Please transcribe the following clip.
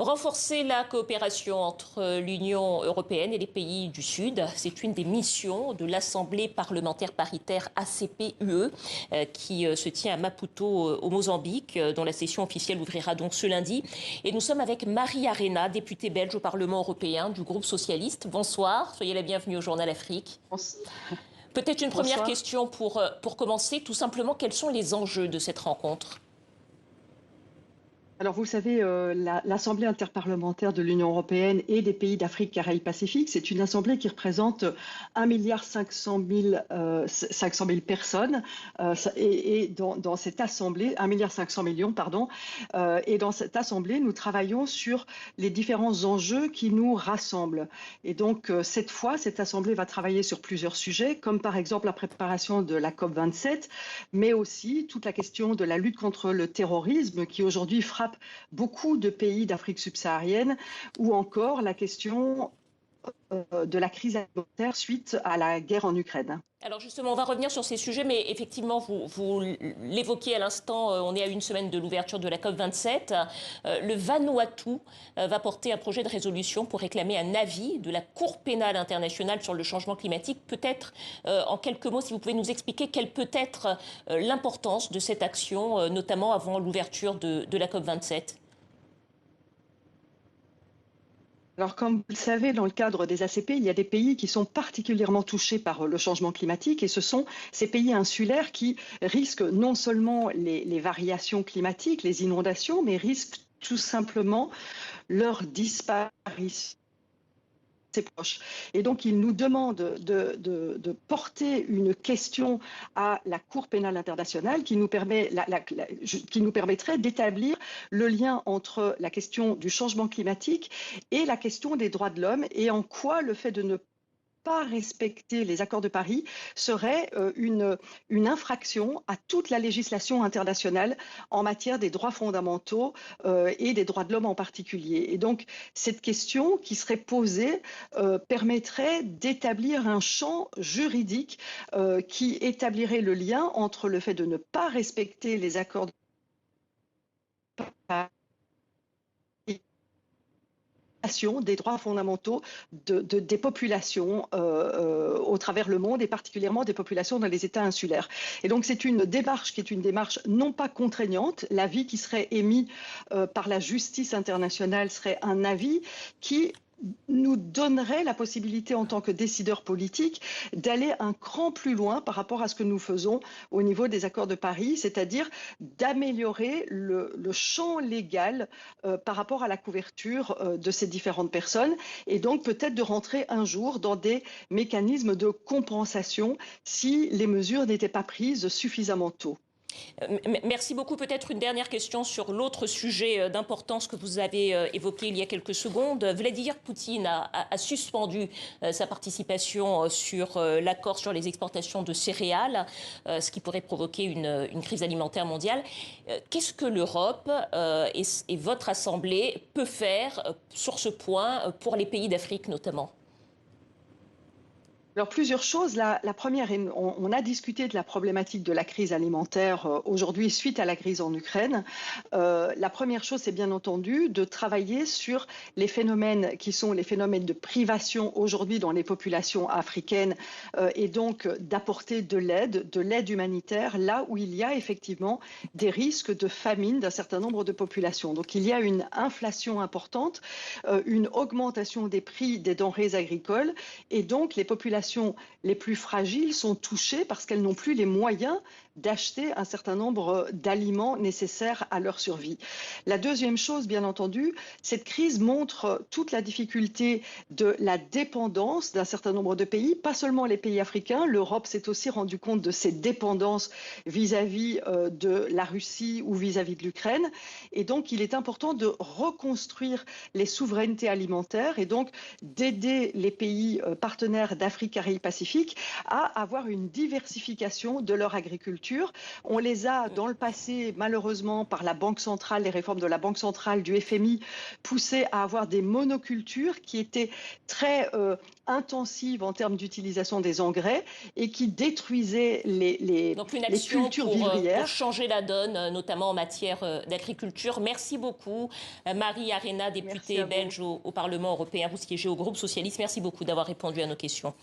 Renforcer la coopération entre l'Union européenne et les pays du Sud, c'est une des missions de l'Assemblée parlementaire paritaire ACP-UE qui se tient à Maputo au Mozambique, dont la session officielle ouvrira donc ce lundi. Et nous sommes avec Marie Arena, députée belge au Parlement européen du groupe socialiste. Bonsoir, soyez la bienvenue au Journal Afrique. Peut-être une première question pour commencer. Tout simplement, quels sont les enjeux de cette rencontre ? Alors, vous savez, l'Assemblée interparlementaire de l'Union européenne et des pays d'Afrique, Caraïbes, Pacifique, c'est une assemblée qui représente 1,5 milliard personnes. Et dans cette assemblée, 1,5 milliard, pardon, et dans cette assemblée, nous travaillons sur les différents enjeux qui nous rassemblent. Et donc, cette fois, cette assemblée va travailler sur plusieurs sujets, comme par exemple la préparation de la COP27, mais aussi toute la question de la lutte contre le terrorisme qui aujourd'hui frappe beaucoup de pays d'Afrique subsaharienne, ou encore la question de la crise alimentaire suite à la guerre en Ukraine. Alors justement, on va revenir sur ces sujets, mais effectivement, vous l'évoquiez à l'instant, on est à une semaine de l'ouverture de la COP27. Le Vanuatu va porter un projet de résolution pour réclamer un avis de la Cour pénale internationale sur le changement climatique. Peut-être, en quelques mots, si vous pouvez nous expliquer quelle peut être l'importance de cette action, notamment avant l'ouverture de la COP27. Alors, comme vous le savez, dans le cadre des ACP, il y a des pays qui sont particulièrement touchés par le changement climatique et ce sont ces pays insulaires qui risquent non seulement les variations climatiques, les inondations, mais risquent tout simplement leur disparition. Proches. Et donc, il nous demande de porter une question à la Cour pénale internationale qui nous permettrait d'établir le lien entre la question du changement climatique et la question des droits de l'homme et en quoi le fait de ne pas respecter les accords de Paris serait une infraction à toute la législation internationale en matière des droits fondamentaux et des droits de l'homme en particulier. Et donc, cette question qui serait posée permettrait d'établir un champ juridique qui établirait le lien entre le fait de ne pas respecter les accords de Paris des droits fondamentaux des populations au travers le monde et particulièrement des populations dans les États insulaires. Et donc c'est une démarche qui est une démarche non pas contraignante. L'avis qui serait émis par la justice internationale serait un avis qui nous donnerait la possibilité en tant que décideurs politiques d'aller un cran plus loin par rapport à ce que nous faisons au niveau des accords de Paris, c'est-à-dire d'améliorer le champ légal par rapport à la couverture de ces différentes personnes et donc peut-être de rentrer un jour dans des mécanismes de compensation si les mesures n'étaient pas prises suffisamment tôt. Merci beaucoup. Peut-être une dernière question sur l'autre sujet d'importance que vous avez évoqué il y a quelques secondes. Vladimir Poutine a suspendu sa participation sur l'accord sur les exportations de céréales, ce qui pourrait provoquer une crise alimentaire mondiale. Qu'est-ce que l'Europe et votre Assemblée peut faire sur ce point pour les pays d'Afrique notamment ? Alors plusieurs choses. La première, on a discuté de la problématique de la crise alimentaire aujourd'hui suite à la crise en Ukraine. La première chose, c'est bien entendu de travailler sur les phénomènes qui sont les phénomènes de privation aujourd'hui dans les populations africaines et donc d'apporter de l'aide humanitaire là où il y a effectivement des risques de famine d'un certain nombre de populations. Donc il y a une inflation importante, une augmentation des prix des denrées agricoles et donc les populations les plus fragiles sont touchées parce qu'elles n'ont plus les moyens d'acheter un certain nombre d'aliments nécessaires à leur survie. La deuxième chose, bien entendu, cette crise montre toute la difficulté de la dépendance d'un certain nombre de pays, pas seulement les pays africains. L'Europe s'est aussi rendu compte de cette dépendance vis-à-vis de la Russie ou vis-à-vis de l'Ukraine. Et donc, il est important de reconstruire les souverainetés alimentaires et donc d'aider les pays partenaires d'Afrique Afrique, Caraïbes, Pacifique à avoir une diversification de leur agriculture. On les a, dans le passé, malheureusement, par la Banque centrale, les réformes de la Banque centrale, du FMI, poussés à avoir des monocultures qui étaient très intensives en termes d'utilisation des engrais et qui détruisaient Donc une les action cultures pour vivrières. changer la donne, notamment en matière d'agriculture. Merci beaucoup, Marie Arena, députée belge au Parlement européen. Vous siégez au groupe socialiste. Merci beaucoup d'avoir répondu à nos questions.